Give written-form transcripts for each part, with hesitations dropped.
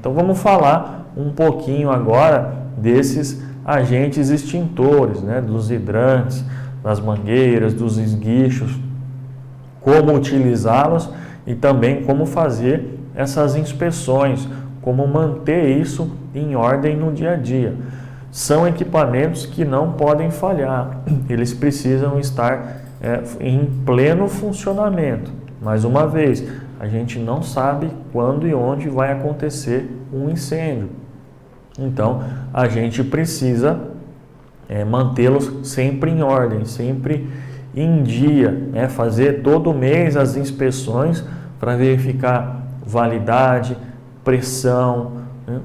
Então vamos falar um pouquinho agora desses agentes extintores, né? Dos hidrantes, das mangueiras, dos esguichos, como utilizá-los e também como fazer essas inspeções, como manter isso em ordem no dia a dia. São equipamentos que não podem falhar, eles precisam estar em pleno funcionamento. Mais uma vez, a gente não sabe quando e onde vai acontecer um incêndio. Então, a gente precisa mantê-los sempre em ordem, sempre em dia, né? Fazer todo mês as inspeções para verificar validade, pressão, né?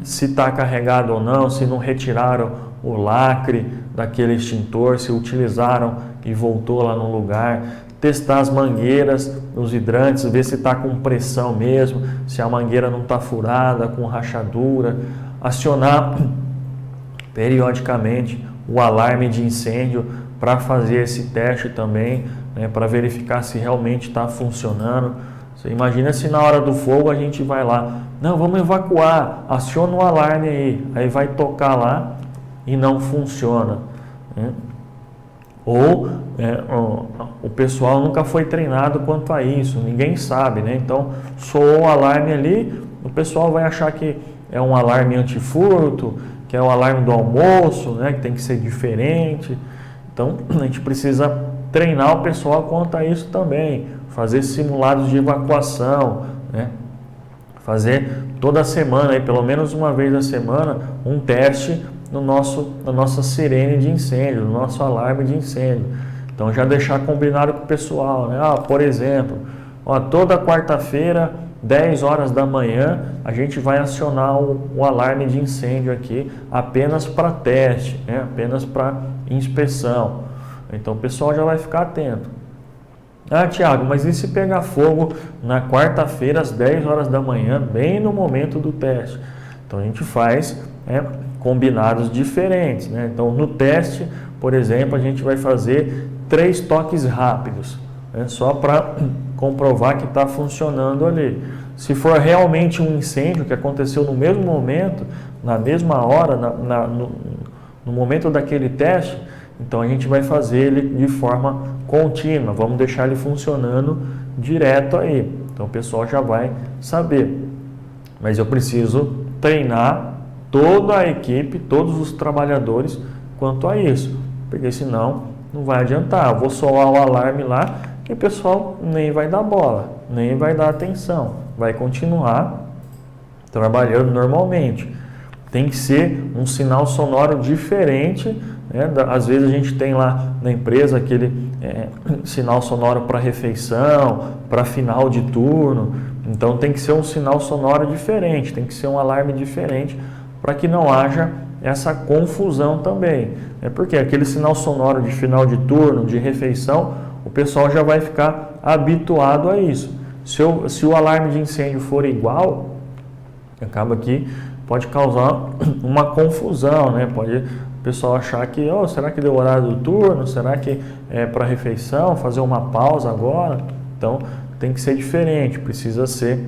Se está carregado ou não, se não retiraram o lacre daquele extintor, se utilizaram e voltou lá no lugar. Testar as mangueiras, os hidrantes, ver se está com pressão mesmo, se a mangueira não está furada, com rachadura. Acionar periodicamente o alarme de incêndio para fazer esse teste também, né, para verificar se realmente está funcionando. Você imagina se na hora do fogo a gente vai lá, não, vamos evacuar, aciona o alarme aí vai tocar lá e não funciona, né? Ou o pessoal nunca foi treinado quanto a isso, ninguém sabe, né? Então soou o alarme ali, o pessoal vai achar que é um alarme antifurto, que é o alarme do almoço, né? Que tem que ser diferente. Então a gente precisa treinar o pessoal quanto a isso também, fazer simulados de evacuação, né? Fazer toda semana, aí, pelo menos uma vez na semana, um teste na nossa sirene de incêndio, no nosso alarme de incêndio. Então já deixar combinado com o pessoal, né? Por exemplo, toda quarta-feira, 10 horas da manhã, a gente vai acionar o alarme de incêndio aqui apenas para teste, né? Apenas para inspeção. Então o pessoal já vai ficar atento. Tiago, mas e se pegar fogo na quarta-feira às 10 horas da manhã, bem no momento do teste? Então a gente faz combinados diferentes, né? Então no teste, por exemplo, a gente vai fazer 3 toques rápidos, né? Só para comprovar que está funcionando ali. Se for realmente um incêndio que aconteceu no mesmo momento, na mesma hora, no momento daquele teste, então a gente vai fazer ele de forma contínua, vamos deixar ele funcionando direto aí. Então o pessoal já vai saber. Mas eu preciso treinar toda a equipe, todos os trabalhadores quanto a isso, porque senão não vai adiantar. Eu vou soar o alarme lá e o pessoal nem vai dar bola, nem vai dar atenção, vai continuar trabalhando normalmente. Tem que ser um sinal sonoro diferente, né? Às vezes a gente tem lá na empresa aquele sinal sonoro para refeição, para final de turno. Então tem que ser um sinal sonoro diferente, tem que ser um alarme diferente para que não haja essa confusão também. Porque aquele sinal sonoro de final de turno, de refeição, o pessoal já vai ficar habituado a isso. Se o alarme de incêndio for igual, acaba que pode causar uma confusão, né? Pode o pessoal achar que, será que deu horário do turno? Será que é para refeição? Fazer uma pausa agora? Então, tem que ser diferente, precisa ser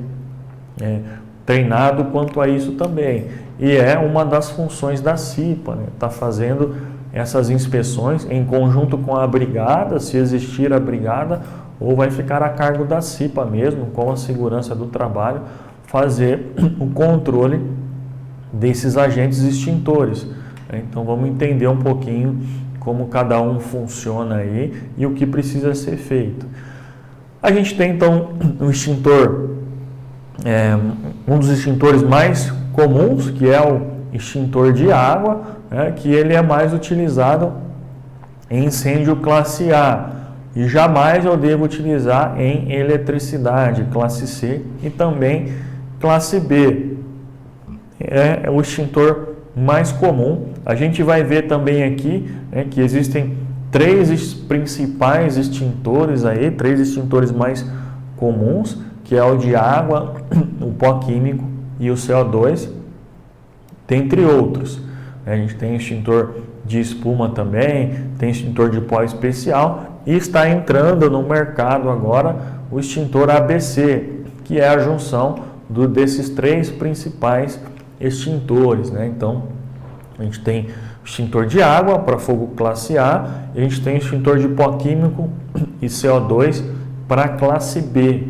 treinado quanto a isso também. E é uma das funções da CIPA, né? Tá fazendo essas inspeções em conjunto com a brigada, se existir a brigada, ou vai ficar a cargo da CIPA mesmo, com a segurança do trabalho, fazer o controle desses agentes extintores. Então vamos entender um pouquinho como cada um funciona aí e o que precisa ser feito. A gente tem então um extintor, um dos extintores mais comuns, que é o extintor de água, né, que ele é mais utilizado em incêndio classe A. E jamais eu devo utilizar em eletricidade, classe C, e também classe B. É o extintor mais comum. A gente vai ver também aqui que existem 3 principais extintores aí, 3 extintores mais comuns, que é o de água, o pó químico e o CO2, dentre outros. A gente tem extintor de espuma também, tem extintor de pó especial e está entrando no mercado agora o extintor ABC, que é a junção desses 3 principais extintores, né? Então, a gente tem o extintor de água para fogo classe A, e a gente tem o extintor de pó químico e CO2 para classe B,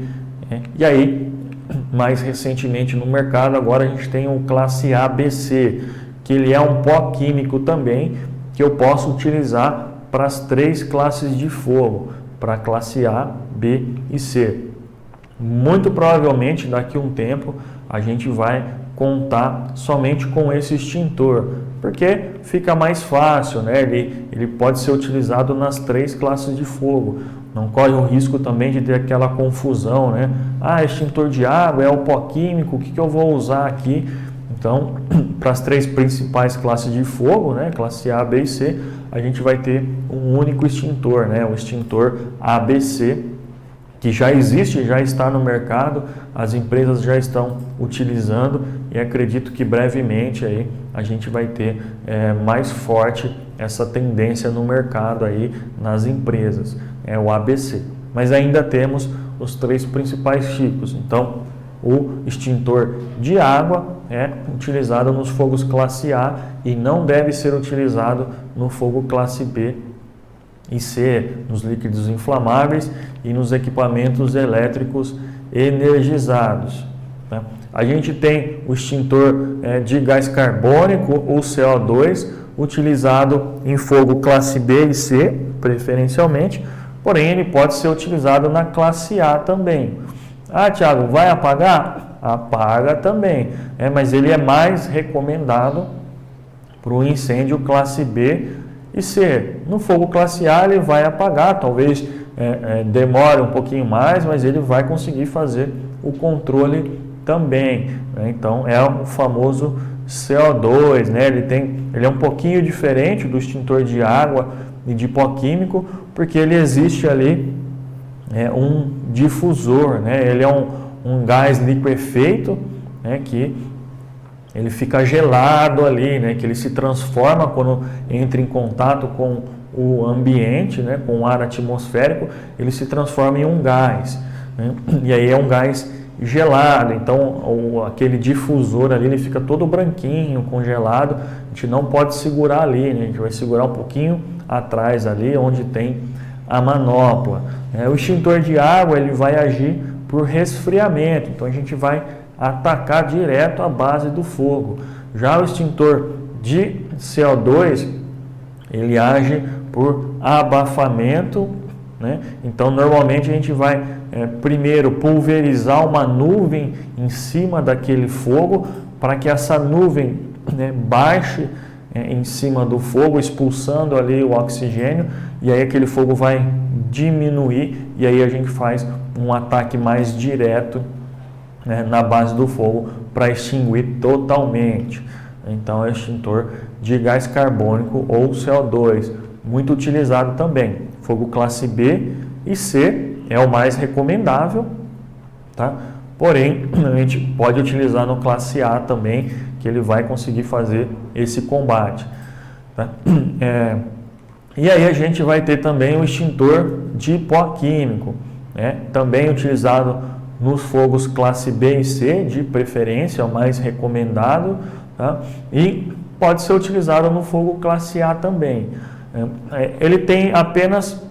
né? E aí, mais recentemente no mercado, agora a gente tem o classe ABC, que ele é um pó químico também, que eu posso utilizar para as 3 classes de fogo, para a classe A, B e C. Muito provavelmente daqui a um tempo a gente vai contar somente com esse extintor, porque fica mais fácil, né? Ele pode ser utilizado nas 3 classes de fogo. Não corre o risco também de ter aquela confusão, né? Ah, extintor de água é o pó químico, o que eu vou usar aqui? Então, para as 3 principais classes de fogo, né? Classe A, B e C, a gente vai ter um único extintor, né? O extintor ABC, que já existe, já está no mercado, as empresas já estão utilizando e acredito que brevemente aí a gente vai ter mais forte essa tendência no mercado aí nas empresas, o ABC. Mas ainda temos os 3 principais tipos. Então, o extintor de água é utilizado nos fogos classe A e não deve ser utilizado no fogo classe B e C, nos líquidos inflamáveis e nos equipamentos elétricos energizados, né? A gente tem o extintor de gás carbônico ou CO2 utilizado em fogo classe B e C, preferencialmente, porém ele pode ser utilizado na classe A também. Ah, Thiago, vai apagar? Apaga também, mas ele é mais recomendado para o incêndio classe B e C. No fogo classe A ele vai apagar, talvez demore um pouquinho mais, mas ele vai conseguir fazer o controle também, né? Então é o famoso CO2, né? Ele é um pouquinho diferente do extintor de água e de pó químico, porque ele existe ali um difusor, né? Ele é um gás liquefeito, né? Que ele fica gelado ali, né? Que ele se transforma quando entra em contato com o ambiente, né? Com o ar atmosférico, ele se transforma em um gás, né? E aí é um gás gelado, então aquele difusor ali ele fica todo branquinho, congelado, a gente não pode segurar ali, né? A gente vai segurar um pouquinho atrás ali, onde tem a manopla. O extintor de água ele vai agir por resfriamento, então a gente vai atacar direto a base do fogo. Já o extintor de CO2 ele age por abafamento, né? Então normalmente a gente vai primeiro pulverizar uma nuvem em cima daquele fogo para que essa nuvem, né, baixe em cima do fogo, expulsando ali o oxigênio, e aí aquele fogo vai diminuir e aí a gente faz um ataque mais direto, né, na base do fogo para extinguir totalmente. Então é o extintor de gás carbônico ou CO2, muito utilizado também. Fogo classe B e C é o mais recomendável, tá? Porém, a gente pode utilizar no classe A também, que ele vai conseguir fazer esse combate, tá? E aí a gente vai ter também o extintor de pó químico, né? Também utilizado nos fogos classe B e C, de preferência, é o mais recomendado, tá? E pode ser utilizado no fogo classe A também. Ele tem apenas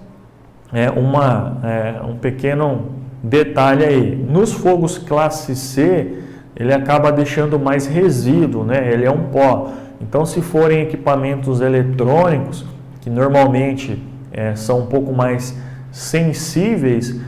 um pequeno detalhe aí. Nos fogos classe C, ele acaba deixando mais resíduo, né? Ele é um pó. Então, se forem equipamentos eletrônicos, que normalmente são um pouco mais sensíveis,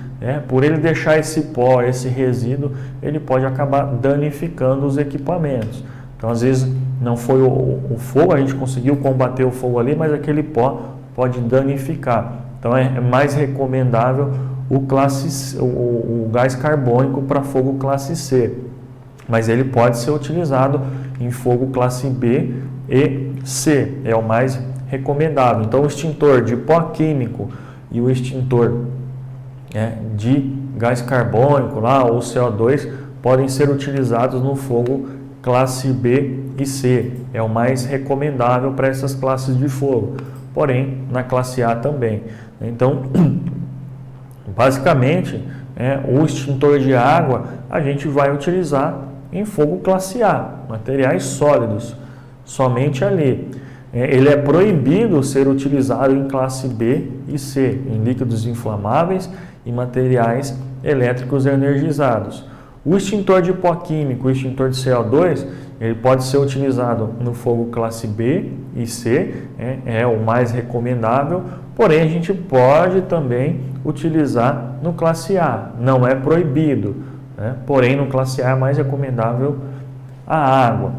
por ele deixar esse pó, esse resíduo, ele pode acabar danificando os equipamentos. Então, às vezes, não foi o fogo, a gente conseguiu combater o fogo ali, mas aquele pó pode danificar. Então, é mais recomendável o gás carbônico para fogo classe C. Mas ele pode ser utilizado em fogo classe B e C, é o mais recomendável. Então, o extintor de pó químico e o extintor de gás carbônico lá, ou CO2 podem ser utilizados no fogo classe B e C. É o mais recomendável para essas classes de fogo, porém na classe A também. Então, basicamente, o extintor de água a gente vai utilizar em fogo classe A, materiais sólidos, somente ali. Ele é proibido ser utilizado em classe B e C, em líquidos inflamáveis e materiais elétricos energizados. O extintor de pó químico, o extintor de CO2, ele pode ser utilizado no fogo classe B e C, é o mais recomendável, porém a gente pode também utilizar no classe A, não é proibido, porém no classe A é mais recomendável a água.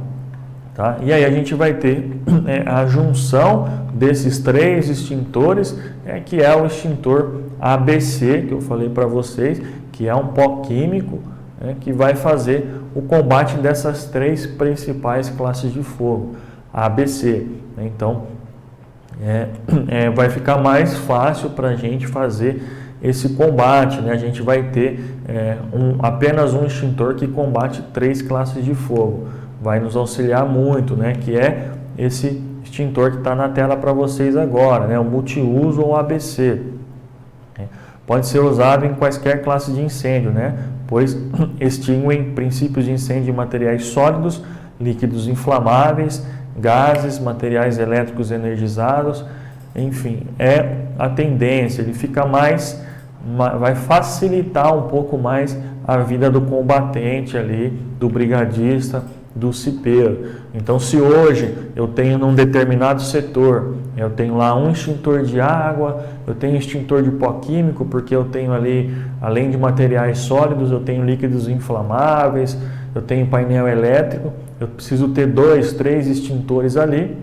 Tá? E aí a gente vai ter a junção desses 3 extintores, que é o extintor ABC, que eu falei para vocês, que é um pó químico, que vai fazer o combate dessas 3 principais classes de fogo, ABC. Então, vai ficar mais fácil para a gente fazer esse combate, A gente vai ter apenas um extintor que combate 3 classes de fogo. Vai nos auxiliar muito, que é esse extintor que está na tela para vocês agora, o multiuso ou ABC. Pode ser usado em quaisquer classes de incêndio, pois extinguem princípios de incêndio de materiais sólidos, líquidos inflamáveis, gases, materiais elétricos energizados, enfim, é a tendência, ele fica vai facilitar um pouco mais a vida do combatente ali, do brigadista, do cipeiro. Então, se hoje eu tenho num determinado setor, eu tenho lá um extintor de água, eu tenho extintor de pó químico, porque eu tenho ali, além de materiais sólidos, eu tenho líquidos inflamáveis, eu tenho painel elétrico, eu preciso ter 2, 3 extintores ali,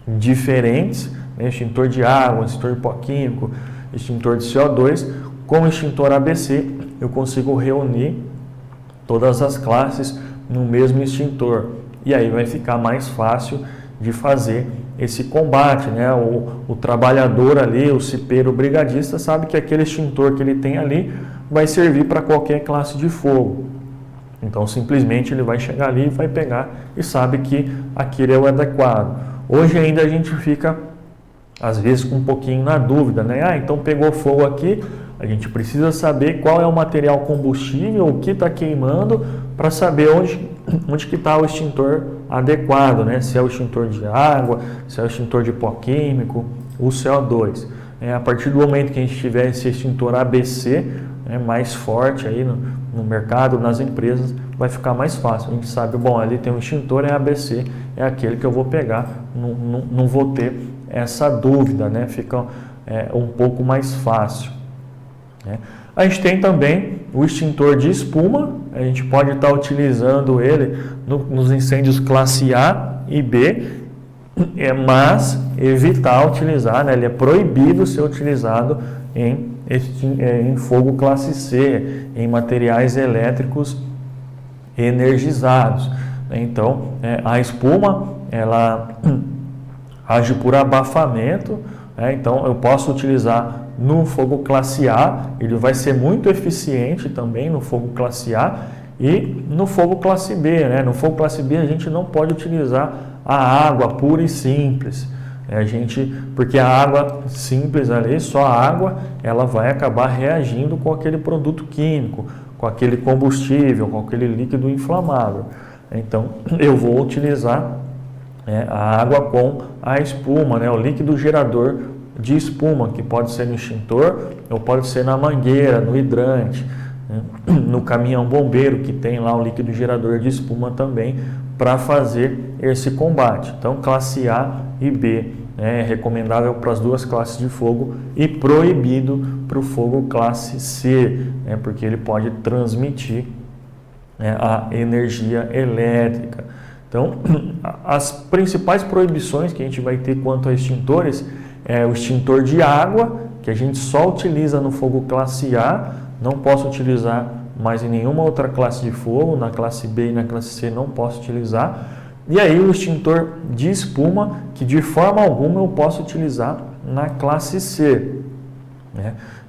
diferentes, extintor de água, extintor de pó químico, extintor de CO2, com o extintor ABC, eu consigo reunir todas as classes no mesmo extintor. E aí vai ficar mais fácil de fazer esse combate, O trabalhador ali, o cipeiro, o brigadista, sabe que aquele extintor que ele tem ali vai servir para qualquer classe de fogo. Então, simplesmente ele vai chegar ali, vai pegar e sabe que aquele é o adequado. Hoje ainda a gente fica, às vezes, com um pouquinho na dúvida, então pegou fogo aqui, a gente precisa saber qual é o material combustível, o que está queimando, para saber onde que está o extintor adequado, Se é o extintor de água, se é o extintor de pó químico, o CO2. A partir do momento que a gente tiver esse extintor ABC, mais forte aí no mercado, nas empresas, vai ficar mais fácil. A gente sabe, ali tem um extintor, é ABC, é aquele que eu vou pegar, não vou ter essa dúvida, Fica um pouco mais fácil. A gente tem também o extintor de espuma, a gente pode estar utilizando ele nos incêndios classe A e B, mas evitar utilizar, ele é proibido ser utilizado em fogo classe C, em materiais elétricos energizados. Então, a espuma, ela age por abafamento, então eu posso utilizar no fogo classe A, ele vai ser muito eficiente também no fogo classe A e no fogo classe B. No fogo classe B a gente não pode utilizar a água pura e simples, porque a água simples ali, só a água, ela vai acabar reagindo com aquele produto químico, com aquele combustível, com aquele líquido inflamável. Então eu vou utilizar a água com a espuma, o líquido gerador de espuma, que pode ser no extintor ou pode ser na mangueira, no hidrante, no caminhão bombeiro, que tem lá o líquido gerador de espuma também, para fazer esse combate. Então, classe A e B é recomendável para as 2 classes de fogo e proibido para o fogo classe C, porque ele pode transmitir a energia elétrica. Então, as principais proibições que a gente vai ter quanto a extintores é o extintor de água, que a gente só utiliza no fogo classe A, não posso utilizar mais em nenhuma outra classe de fogo, na classe B e na classe C não posso utilizar. E aí o extintor de espuma, que de forma alguma eu posso utilizar na classe C.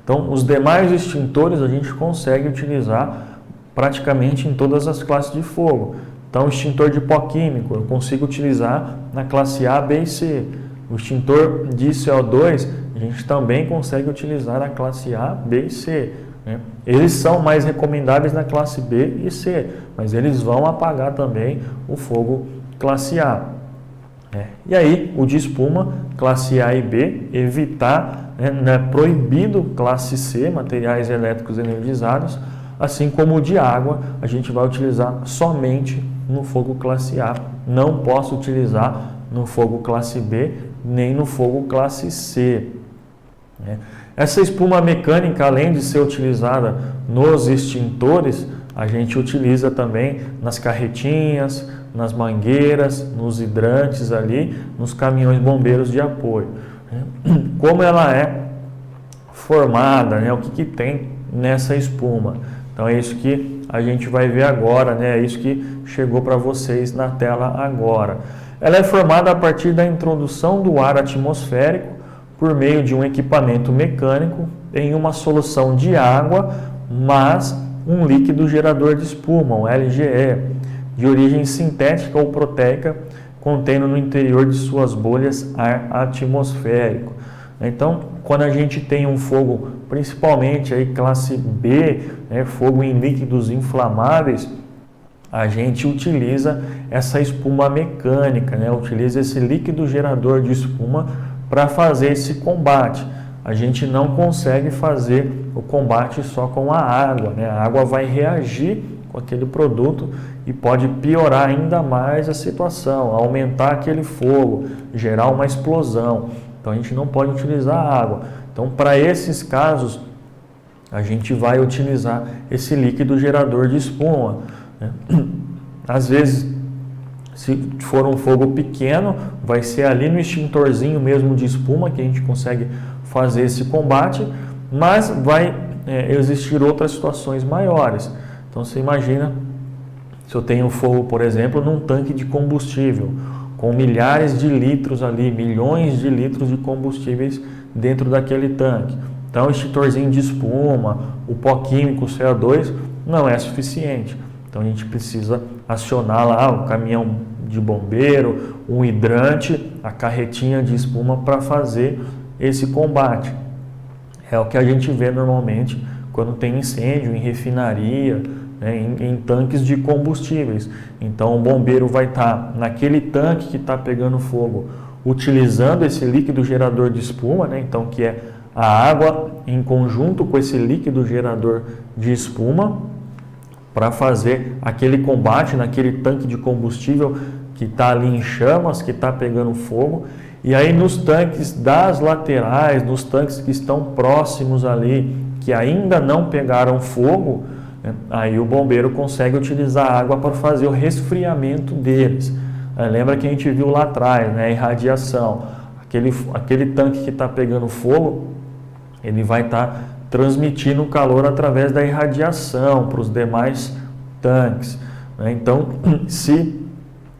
Então, os demais extintores a gente consegue utilizar praticamente em todas as classes de fogo. Então, o extintor de pó químico eu consigo utilizar na classe A, B e C. O extintor de CO2 a gente também consegue utilizar na classe A, B e C. né? Eles são mais recomendáveis na classe B e C, mas eles vão apagar também o fogo classe A. E aí, o de espuma, classe A e B, evitar, né, é proibido classe C, materiais elétricos energizados, assim como o de água, a gente vai utilizar somente no fogo classe A. Não posso utilizar no fogo classe B, nem no fogo classe C. Essa espuma mecânica, além de ser utilizada nos extintores, a gente utiliza também nas carretinhas, nas mangueiras, nos hidrantes ali, nos caminhões bombeiros de apoio. Como ela é formada, né? O que tem nessa espuma? Então é isso que a gente vai ver agora, né? É isso que chegou para vocês na tela agora. Ela é formada a partir da introdução do ar atmosférico por meio de um equipamento mecânico em uma solução de água, mas um líquido gerador de espuma, um LGE, de origem sintética ou proteica, contendo no interior de suas bolhas ar atmosférico. Então, quando a gente tem um fogo, principalmente aí classe B, né, fogo em líquidos inflamáveis, a gente utiliza essa espuma mecânica, né, utiliza esse líquido gerador de espuma para fazer esse combate. A gente não consegue fazer o combate só com a água, né? A água vai reagir com aquele produto e pode piorar ainda mais a situação, aumentar aquele fogo, gerar uma explosão. Então a gente não pode utilizar a água. Então, para esses casos, a gente vai utilizar esse líquido gerador de espuma, né? Às vezes, se for um fogo pequeno, vai ser ali no extintorzinho mesmo de espuma que a gente consegue fazer esse combate, mas vai existir outras situações maiores. Então você imagina se eu tenho fogo, por exemplo, num tanque de combustível, com milhares de litros ali, milhões de litros de combustíveis dentro daquele tanque. Então o extintorzinho de espuma, o pó químico, o CO2, não é suficiente. Então a gente precisa acionar lá o caminhão de bombeiro, um hidrante, a carretinha de espuma para fazer esse combate. É o que a gente vê normalmente quando tem incêndio em refinaria, né, em tanques de combustíveis. Então o bombeiro vai estar naquele tanque que está pegando fogo, utilizando esse líquido gerador de espuma, né, então que é a água em conjunto com esse líquido gerador de espuma, para fazer aquele combate naquele tanque de combustível que está ali em chamas, que está pegando fogo. E aí nos tanques das laterais, nos tanques que estão próximos ali, que ainda não pegaram fogo, né, aí o bombeiro consegue utilizar a água para fazer o resfriamento deles. Lembra que a gente viu lá atrás, né, a irradiação. Aquele tanque que está pegando fogo, ele vai estar transmitindo o calor através da irradiação para os demais tanques, né? Então, se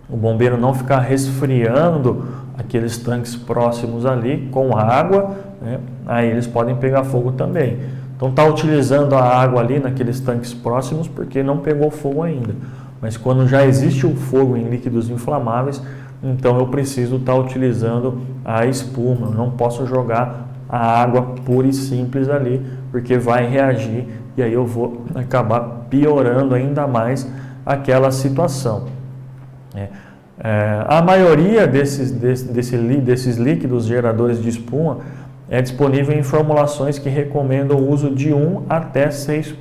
o bombeiro não ficar resfriando aqueles tanques próximos ali com água, né, aí eles podem pegar fogo também. Então, está utilizando a água ali naqueles tanques próximos porque não pegou fogo ainda. Mas quando já existe o fogo em líquidos inflamáveis, então eu preciso estar utilizando a espuma. Eu não posso jogar a água pura e simples ali, porque vai reagir e aí eu vou acabar piorando ainda mais aquela situação. A maioria desses líquidos geradores de espuma é disponível em formulações que recomendam o uso de 1 até 6%.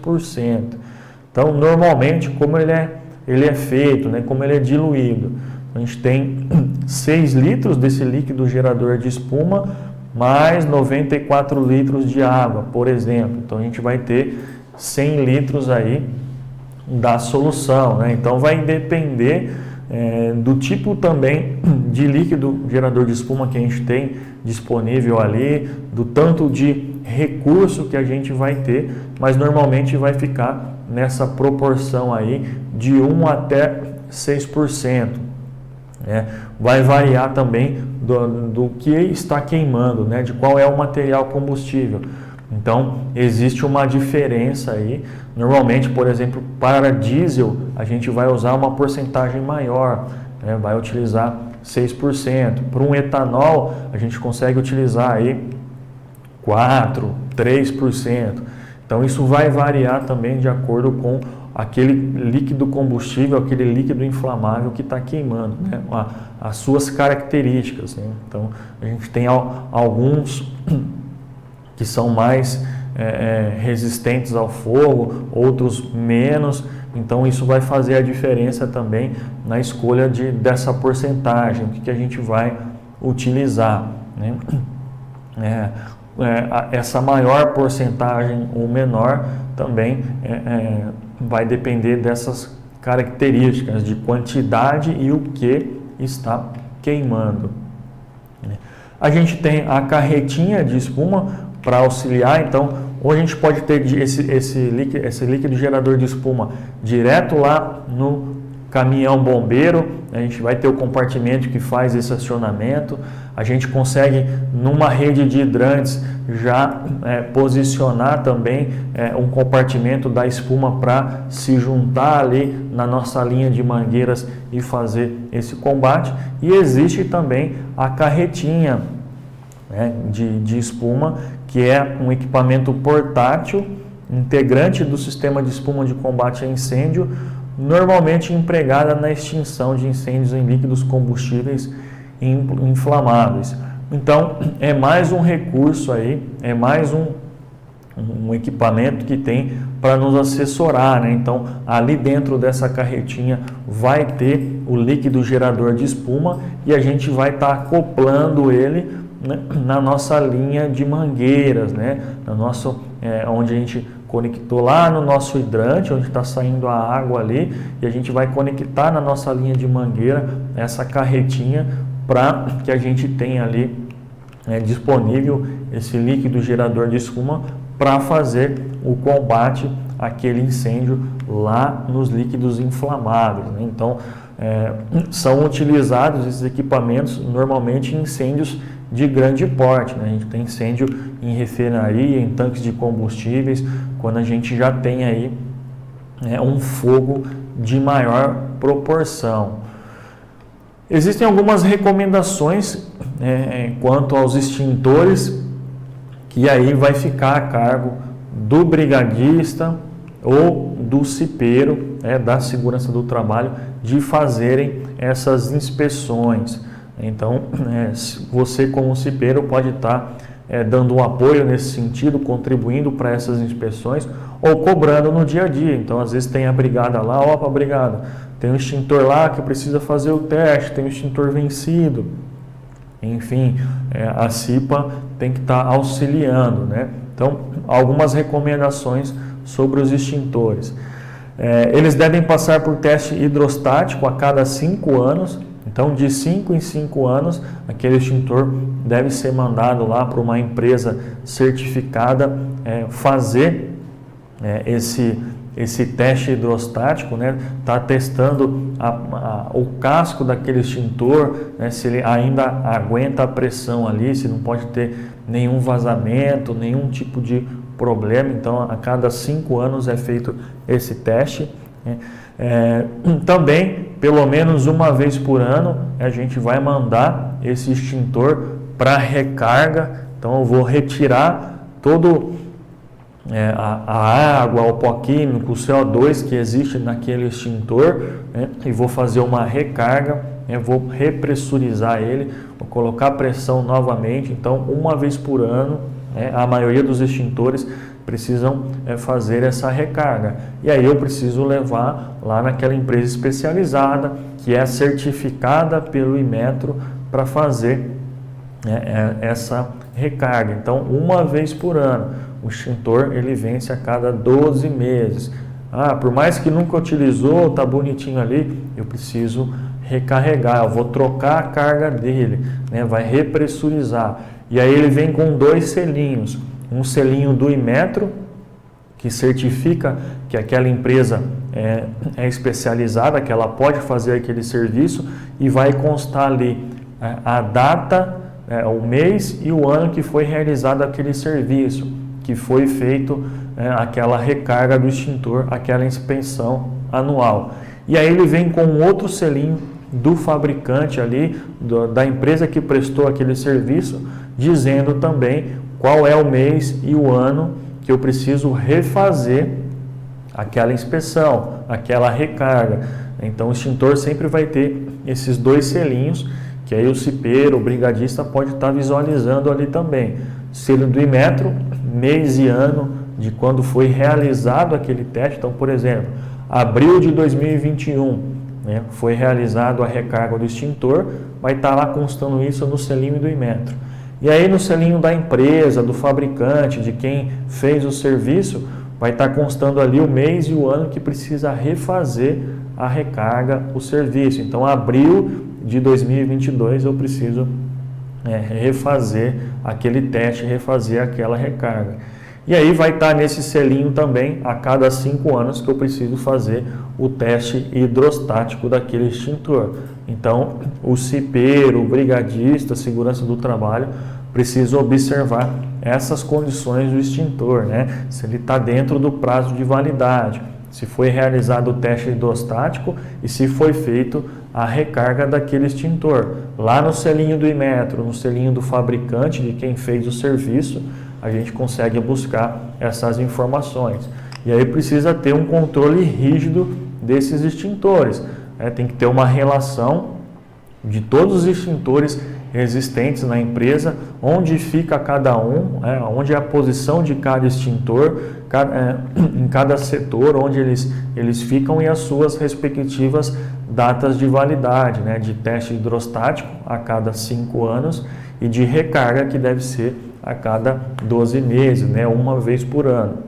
Então, normalmente, como ele é feito, né, como ele é diluído, a gente tem 6 litros desse líquido gerador de espuma, mais 94 litros de água, por exemplo. Então a gente vai ter 100 litros aí da solução, né? Então vai depender do tipo também de líquido gerador de espuma que a gente tem disponível ali, do tanto de recurso que a gente vai ter, mas normalmente vai ficar nessa proporção aí de 1 até 6%. Vai variar também do que está queimando, né? De qual é o material combustível. Então, existe uma diferença aí. Normalmente, por exemplo, para diesel, a gente vai usar uma porcentagem maior, né? Vai utilizar 6%. Para um etanol, a gente consegue utilizar aí 4%, 3%. Então isso vai variar também de acordo com aquele líquido combustível, aquele líquido inflamável que está queimando, né? As suas características, né? Então a gente tem alguns que são mais resistentes ao fogo, outros menos. Então isso vai fazer a diferença também na escolha dessa porcentagem, o que a gente vai utilizar, né? Essa maior porcentagem ou menor também vai depender dessas características de quantidade e o que está queimando. A gente tem a carretinha de espuma para auxiliar, então, ou a gente pode ter esse líquido gerador de espuma direto lá no caminhão bombeiro, a gente vai ter o compartimento que faz esse acionamento, a gente consegue numa rede de hidrantes já posicionar também um compartimento da espuma para se juntar ali na nossa linha de mangueiras e fazer esse combate. E existe também a carretinha, né, de espuma, que é um equipamento portátil, integrante do sistema de espuma de combate a incêndio, normalmente empregada na extinção de incêndios em líquidos combustíveis inflamáveis. Então, é mais um recurso aí, é mais um equipamento que tem para nos assessorar, né? Então, ali dentro dessa carretinha vai ter o líquido gerador de espuma e a gente vai estar acoplando ele, né, na nossa linha de mangueiras, né? No nosso, onde a gente conectou lá no nosso hidrante, onde está saindo a água ali, e a gente vai conectar na nossa linha de mangueira essa carretinha para que a gente tenha ali disponível esse líquido gerador de espuma para fazer o combate àquele incêndio lá nos líquidos inflamáveis, né? Então, são utilizados esses equipamentos normalmente em incêndios de grande porte, né? A gente tem incêndio em refinaria, em tanques de combustíveis, quando a gente já tem aí um fogo de maior proporção. Existem algumas recomendações quanto aos extintores, que aí vai ficar a cargo do brigadista ou do cipeiro, da segurança do trabalho, de fazerem essas inspeções. Então, você como cipeiro pode estar dando um apoio nesse sentido, contribuindo para essas inspeções ou cobrando no dia a dia. Então, às vezes tem a brigada lá, opa, brigada, tem um extintor lá que precisa fazer o teste, tem um extintor vencido. Enfim, a CIPA tem que estar auxiliando, né? Então, algumas recomendações sobre os extintores. Eles devem passar por teste hidrostático a cada 5 anos. Então, de 5 em 5 anos, aquele extintor deve ser mandado lá para uma empresa certificada fazer esse teste hidrostático, né? Tá testando o casco daquele extintor, né? Se ele ainda aguenta a pressão ali, se não pode ter nenhum vazamento, nenhum tipo de problema. Então, a cada 5 anos é feito esse teste, né? Também, pelo menos uma vez por ano, a gente vai mandar esse extintor para recarga. Então, eu vou retirar todo a água, o pó químico, o CO2 que existe naquele extintor, né? E vou fazer uma recarga, vou repressurizar ele, vou colocar pressão novamente. Então, uma vez por ano, a maioria dos extintores precisam fazer essa recarga. E aí eu preciso levar lá naquela empresa especializada, que é certificada pelo Inmetro para fazer essa recarga. Então, uma vez por ano. O extintor ele vence a cada 12 meses. Por mais que nunca utilizou, tá bonitinho ali, eu preciso recarregar, eu vou trocar a carga dele, né? Vai repressurizar. E aí ele vem com 2 selinhos. Um selinho do Inmetro, que certifica que aquela empresa é especializada, que ela pode fazer aquele serviço, e vai constar ali a data, o mês e o ano que foi realizado aquele serviço, que foi feito aquela recarga do extintor, aquela inspeção anual. E aí ele vem com outro selinho do fabricante ali, da empresa que prestou aquele serviço, dizendo também qual é o mês e o ano que eu preciso refazer aquela inspeção, aquela recarga. Então o extintor sempre vai ter esses 2 selinhos, que aí o cipeiro, o brigadista pode estar visualizando ali também. Selo do Inmetro, mês e ano de quando foi realizado aquele teste. Então, por exemplo, abril de 2021, né, foi realizado a recarga do extintor, vai estar lá constando isso no selinho do Inmetro. E aí no selinho da empresa, do fabricante, de quem fez o serviço, vai estar constando ali o mês e o ano que precisa refazer a recarga, o serviço. Então, abril de 2022 eu preciso refazer aquele teste, refazer aquela recarga. E aí vai estar nesse selinho também, a cada 5 anos que eu preciso fazer o teste hidrostático daquele extintor. Então, o cipeiro, o brigadista, segurança do trabalho, precisa observar essas condições do extintor, né? Se ele está dentro do prazo de validade, se foi realizado o teste hidrostático e se foi feito a recarga daquele extintor. Lá no selinho do Inmetro, no selinho do fabricante, de quem fez o serviço, a gente consegue buscar essas informações. E aí precisa ter um controle rígido desses extintores. Tem que ter uma relação de todos os extintores existentes na empresa, onde fica cada um, onde é a posição de cada extintor, em cada setor, onde eles ficam e as suas respectivas datas de validade, né, de teste hidrostático a cada 5 anos e de recarga que deve ser a cada 12 meses, né, uma vez por ano.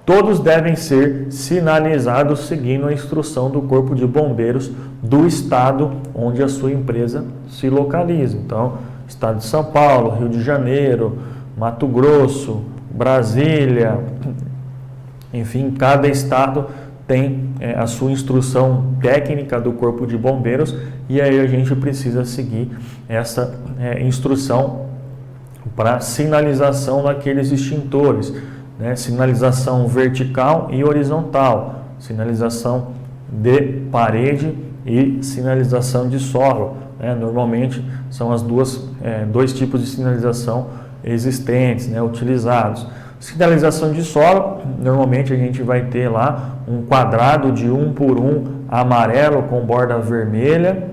Todos devem ser sinalizados seguindo a instrução do Corpo de Bombeiros do estado onde a sua empresa se localiza. Então, estado de São Paulo, Rio de Janeiro, Mato Grosso, Brasília, enfim, cada estado tem a sua instrução técnica do Corpo de Bombeiros e aí a gente precisa seguir essa instrução para sinalização daqueles extintores. Sinalização vertical e horizontal, sinalização de parede e sinalização de solo. Normalmente são as dois tipos de sinalização existentes, utilizados. Sinalização de solo, normalmente a gente vai ter lá um quadrado de 1 por 1 amarelo com borda vermelha.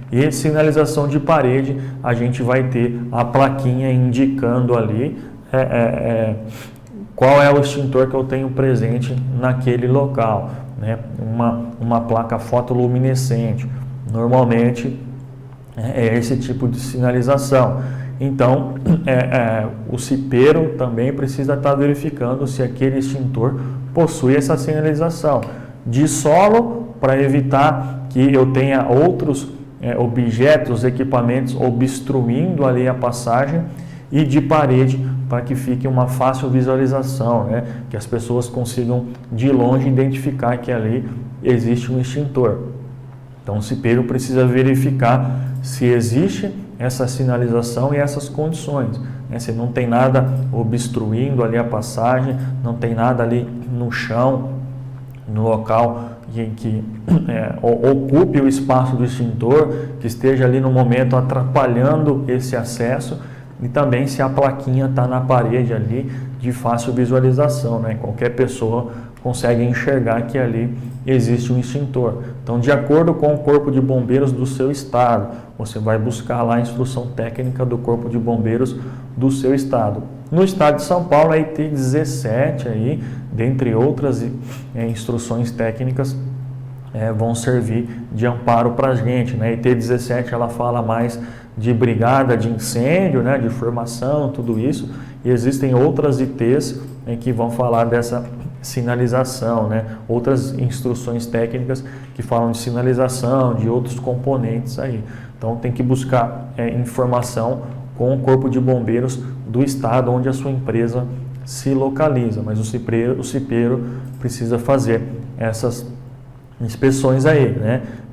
E sinalização de parede, a gente vai ter a plaquinha indicando ali qual é o extintor que eu tenho presente naquele local, uma placa fotoluminescente. Normalmente é esse tipo de sinalização. Então, o cipeiro também precisa estar verificando se aquele extintor possui essa sinalização de solo, para evitar que eu tenha outros objetos, equipamentos obstruindo ali a passagem, e de parede, para que fique uma fácil visualização, que as pessoas consigam de longe identificar que ali existe um extintor. Então o cipeiro precisa verificar se existe essa sinalização e essas condições, se não tem nada obstruindo ali a passagem, não tem nada ali no chão, no local que ocupe o espaço do extintor, que esteja ali no momento atrapalhando esse acesso. E também se a plaquinha está na parede ali de fácil visualização, qualquer pessoa consegue enxergar que ali existe um extintor. Então, de acordo com o Corpo de Bombeiros do seu estado, você vai buscar lá a instrução técnica do Corpo de Bombeiros do seu estado. No estado de São Paulo, a IT 17, aí, dentre outras instruções técnicas, vão servir de amparo para a gente. A IT 17 ela fala mais de brigada de incêndio, de formação, tudo isso, e existem outras ITs que vão falar dessa sinalização, outras instruções técnicas que falam de sinalização, de outros componentes aí. Então tem que buscar informação com o Corpo de Bombeiros do estado onde a sua empresa se localiza, mas o cipeiro precisa fazer essas inspeções aí,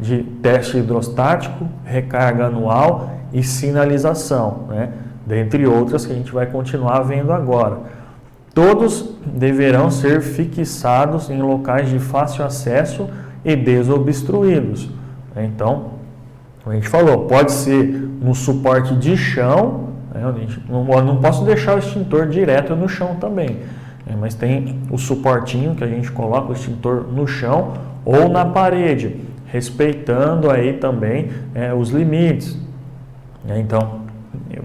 de teste hidrostático, recarga anual e sinalização, dentre outras que a gente vai continuar vendo agora. Todos deverão ser fixados em locais de fácil acesso e desobstruídos. Então, como a gente falou, pode ser no suporte de chão, né? Não posso deixar o extintor direto no chão também, né? Mas tem o suportinho que a gente coloca o extintor no chão ou na parede, respeitando aí também os limites, né? Então,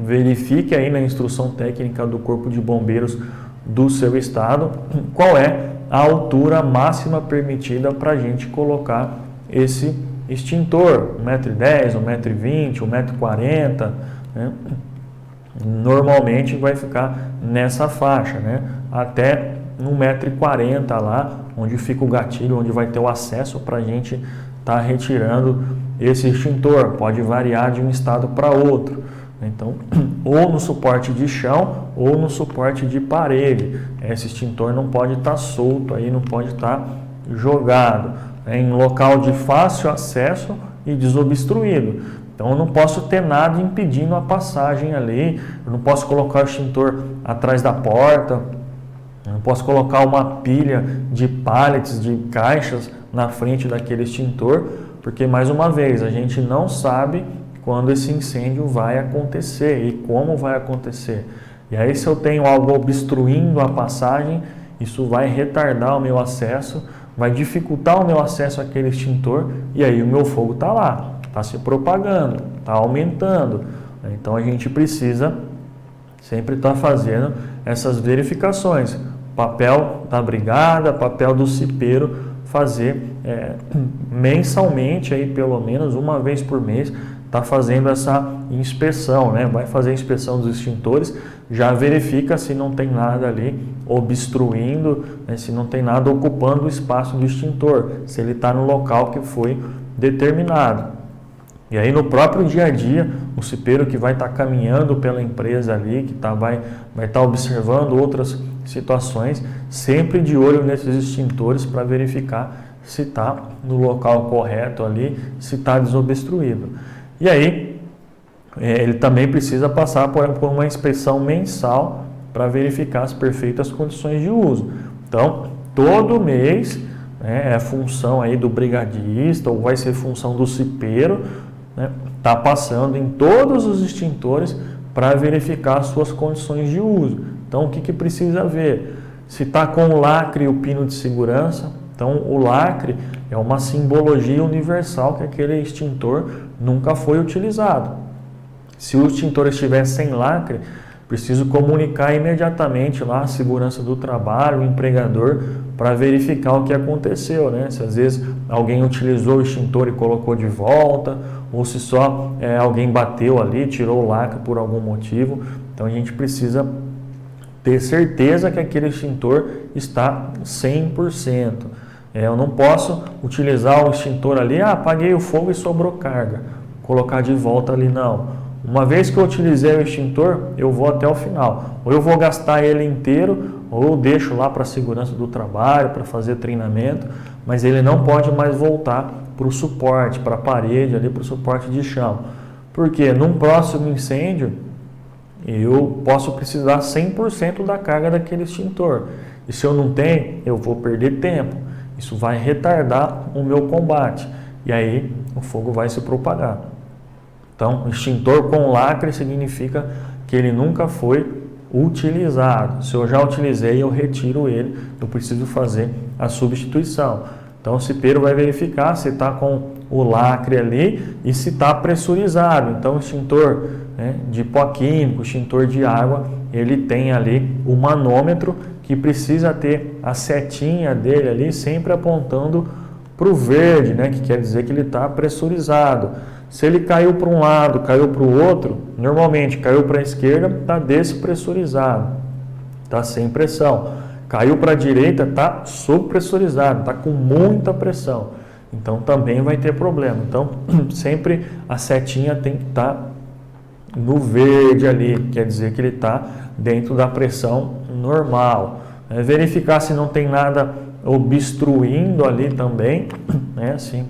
verifique aí na instrução técnica do Corpo de Bombeiros do seu estado qual é a altura máxima permitida para a gente colocar esse extintor, 1,10 m, 1,20 m, 1,40 m, né? Normalmente vai ficar nessa faixa, né? Até 1,40 m lá, onde fica o gatilho, onde vai ter o acesso para a gente estar retirando esse extintor. Pode variar de um estado para outro. Então, ou no suporte de chão ou no suporte de parede. Esse extintor não pode estar solto aí, não pode estar jogado, né? Em local de fácil acesso e desobstruído. Então, eu não posso ter nada impedindo a passagem ali. Eu não posso colocar o extintor atrás da porta. Eu não posso colocar uma pilha de pallets, de caixas na frente daquele extintor, porque, mais uma vez, a gente não sabe quando esse incêndio vai acontecer e como vai acontecer. E aí, se eu tenho algo obstruindo a passagem, isso vai retardar o meu acesso, vai dificultar o meu acesso àquele extintor, e aí o meu fogo está lá, está se propagando, está aumentando. Então, a gente precisa sempre estar fazendo essas verificações. Papel da brigada, papel do cipeiro, fazer mensalmente, aí, pelo menos uma vez por mês, está fazendo essa inspeção, né? Vai fazer a inspeção dos extintores, já verifica se não tem nada ali obstruindo, né? Se não tem nada ocupando o espaço do extintor, se ele está no local que foi determinado. E aí, no próprio dia a dia, o cipeiro que vai estar caminhando pela empresa ali, que vai estar observando outras situações, sempre de olho nesses extintores para verificar se está no local correto ali, se está desobstruído. E aí, ele também precisa passar por uma inspeção mensal para verificar as perfeitas condições de uso. Então, todo mês, né, é função aí do brigadista ou vai ser função do cipeiro, né, tá passando em todos os extintores para verificar as suas condições de uso. Então, o que precisa ver? Se está com o lacre e o pino de segurança. Então, o lacre é uma simbologia universal que aquele extintor nunca foi utilizado. Se o extintor estiver sem lacre, preciso comunicar imediatamente lá a segurança do trabalho, o empregador, para verificar o que aconteceu, né? Se às vezes alguém utilizou o extintor e colocou de volta, ou se só alguém bateu ali, tirou o lacre por algum motivo. Então, a gente precisa ter certeza que aquele extintor está 100%. Eu não posso utilizar o extintor ali, apaguei o fogo e sobrou carga, colocar de volta ali, não. Uma vez que eu utilizei o extintor, eu vou até o final. Ou eu vou gastar ele inteiro, ou eu deixo lá para a segurança do trabalho, para fazer treinamento, mas ele não pode mais voltar para o suporte, para a parede, ali para o suporte de chão. Porque num próximo incêndio, eu posso precisar 100% da carga daquele extintor. E se eu não tenho, eu vou perder tempo. Isso vai retardar o meu combate. E aí o fogo vai se propagar. Então, extintor com lacre significa que ele nunca foi utilizado. Se eu já utilizei, eu retiro ele. Eu preciso fazer a substituição. Então, o cipeiro vai verificar se está com o lacre ali e se está pressurizado. Então, o extintor, né, de pó químico, extintor de água, ele tem ali o manômetro que precisa ter a setinha dele ali sempre apontando para o verde, né, que quer dizer que ele está pressurizado. Se ele caiu para um lado, caiu para o outro, normalmente caiu para a esquerda, está despressurizado, está sem pressão. Caiu para a direita, está subpressurizado, está com muita pressão. Então também vai ter problema. Então sempre a setinha tem que estar no verde ali, quer dizer que ele está dentro da pressão normal. Verificar se não tem nada obstruindo ali também, né? Assim,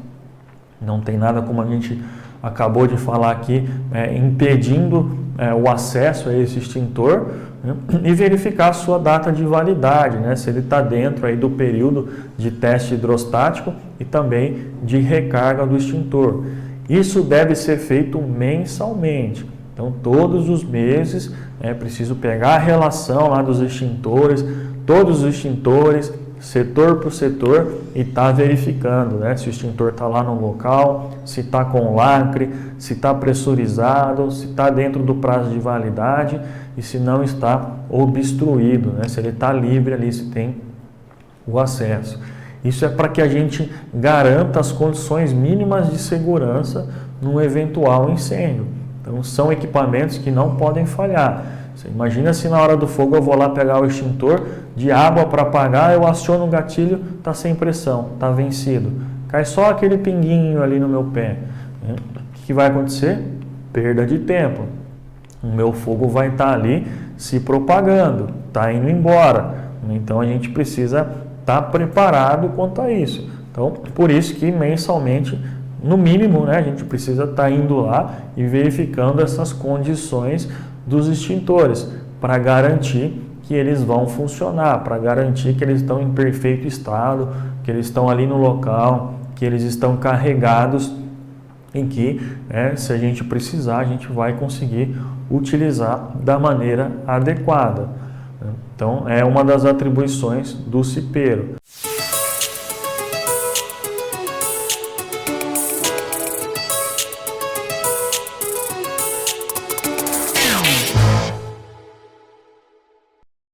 não tem nada, como a gente acabou de falar aqui, impedindo o acesso a esse extintor, né? E verificar a sua data de validade, né? Se ele está dentro aí do período de teste hidrostático e também de recarga do extintor. Isso deve ser feito mensalmente. Então, todos os meses é preciso pegar a relação lá dos extintores, todos os extintores, setor por setor, e estar verificando, né, se o extintor está lá no local, se está com lacre, se está pressurizado, se está dentro do prazo de validade e se não está obstruído, né, se ele está livre ali, se tem o acesso. Isso é para que a gente garanta as condições mínimas de segurança num eventual incêndio. Então, são equipamentos que não podem falhar. Você imagina se na hora do fogo eu vou lá pegar o extintor de água para apagar, eu aciono o gatilho, está sem pressão, está vencido. Cai só aquele pinguinho ali no meu pé. O que vai acontecer? Perda de tempo. O meu fogo vai estar ali se propagando, está indo embora. Então, a gente precisa estar preparado quanto a isso. Então, por isso que mensalmente, no mínimo, né, a gente precisa estar indo lá e verificando essas condições dos extintores para garantir que eles vão funcionar, para garantir que eles estão em perfeito estado, que eles estão ali no local, que eles estão carregados e que, né, se a gente precisar, a gente vai conseguir utilizar da maneira adequada. Então, é uma das atribuições do cipeiro.